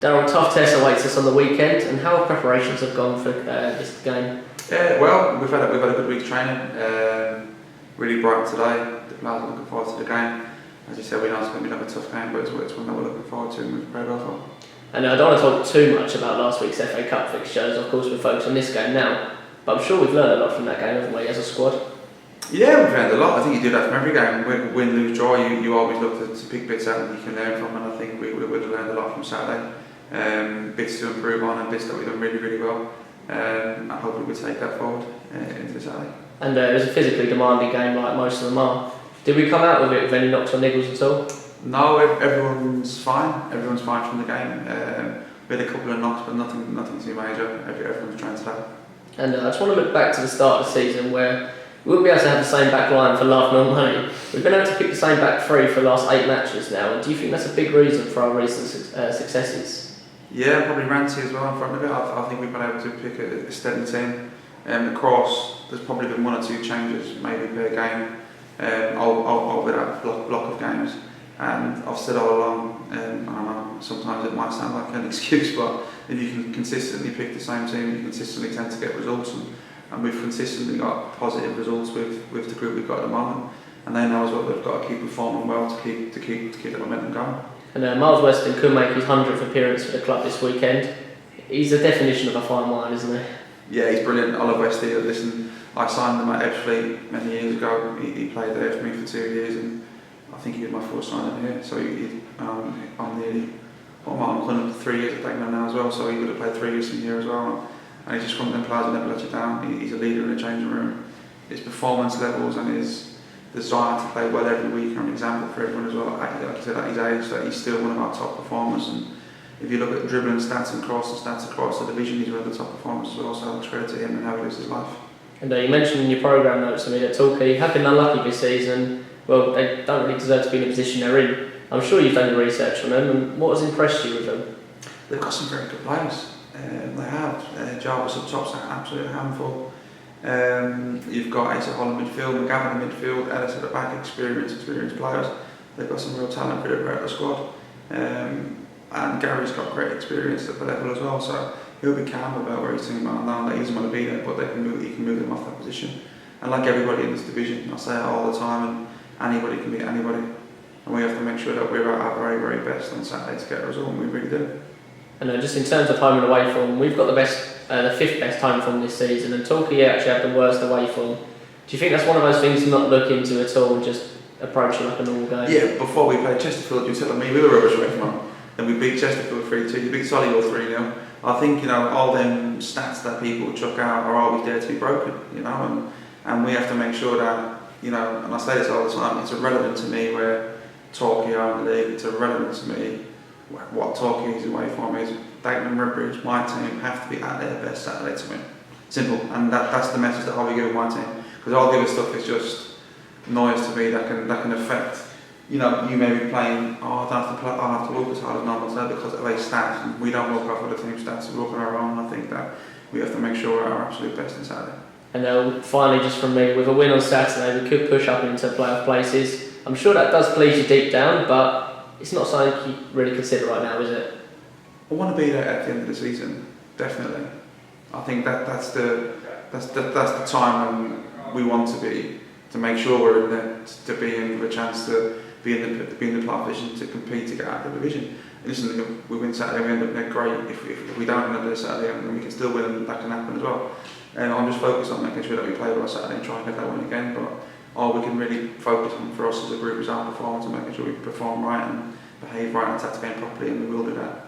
Daryl, tough test awaits us on the weekend, and how have preparations have gone for this game? Yeah, well, we've had a good week's training. Really bright today. The players are looking forward to the game. As you said, we know it's going to be a tough game, but it's one that we're looking forward to and we've prepared well for. And I don't want to talk too much about last week's FA Cup fixtures. Of course, we're focused on this game now, but I'm sure we've learned a lot from that game, haven't we, as a squad? Yeah, we've learned a lot. I think you do that from every game. Win, lose, draw. You always look to pick bits out that you can learn from, and I think we would have learned a lot from Saturday. Bits to improve on and bits that we've done really, really well. And hopefully we take that forward into Saturday. And it was a physically demanding game, like most of them are. Did we come out of it with any knocks or niggles at all? No, everyone's fine. Everyone's fine from the game. We had a couple of knocks, but nothing too major. Everyone's trying to stay. And I just want to look back to the start of the season where we wouldn't be able to have the same back line for love nor money. We've been able to pick the same back three for the last 8 matches now. And do you think that's a big reason for our recent successes? Yeah, probably Ranty as well in front of it. I think we've been able to pick a steady team. Across, there's probably been 1 or 2 changes, maybe per game, over that block of games. And I've said all along, I don't know, sometimes it might sound like an excuse, but if you can consistently pick the same team, you consistently tend to get results. And we've consistently got positive results with the group we've got at the moment. And they know as well they've got to keep performing well to keep the momentum going. And Miles Weston could make his 100th appearance for the club this weekend. He's the definition of a fine wine, isn't he? Yeah, he's brilliant. I love Westy. Listen, I signed him at Ebbsfleet many years ago. He played there for me for 2 years, and I think he was my first signing here. So I'm nearly, I'm coming up to 3 years at Daggers now as well. So he would have played 3 years from here as well. And he's just one of them players who never let you down. He's a leader in the changing room. His performance levels and his desire to play well every week are an example for everyone as well. Like I said, at his age, that he's still one of our top performers. And if you look at dribbling stats and stats across the division, he's one of the top performers as well. So credit to him and how he lives his life. And you mentioned in your programme notes to me that Torquay have been unlucky this season. Well, they don't really deserve to be in the position they're in. I'm sure you've done your research on them, and what has impressed you with them? They've got some very good players. They have. Jarvis up top's an absolute handful. You've got Asa Hall in midfield, McGavin in midfield, Ellis at the back, experienced players. They've got some real talent for the squad. And Gary's got great experience at the level as well, so he'll be calm about where his team are now. That he doesn't want to be there, but he can move them off that position. And like everybody in this division, I say it all the time, and anybody can beat anybody. And we have to make sure that we're at our very, very best on Saturday to get a result, and we really do. And just in terms of home and away form, we've got the 5th best home form this season, and Torquay actually have the worst away form. Do you think that's one of those things to not look into at all, and just approach it like a normal game? Yeah, before we played Chesterfield, you were telling me we were rubbish away from home. Then we beat Chesterfield 3-2, you beat Solihull 3-0. I think, all them stats that people chuck out are always there to be broken, and we have to make sure that, and I say this all the time, it's irrelevant to me where Torquay are in the league, it's irrelevant to me what Torquay's away from is. Dagenham, Redbridge, my team have to be at their best Saturday to win. Simple, and that's the message that I'll be giving my team. Because all the other stuff is just noise to me that can affect. You may be playing. I'll have to work as hard as normal today because of a stats. And we don't work off of the team stats. We work on our own. I think that we have to make sure we're our absolute best on Saturday. And finally, just from me, with a win on Saturday, we could push up into playoff places. I'm sure that does please you deep down, but it's not something you really consider right now, is it? I want to be there at the end of the season, definitely. I think that's the time when we want to be, to make sure we're in there, to be in with a chance to be in the playoff position, to compete to get out of the division. Listen, if we win Saturday, we end up there, great. If we don't end up there Saturday, then we can still win, and that can happen as well. And I'm just focused on making sure that we play well Saturday and try and get that win again. But all we can really focus on for us as a group is our performance and making sure we perform right and behave right and attack the game properly, and we will do that.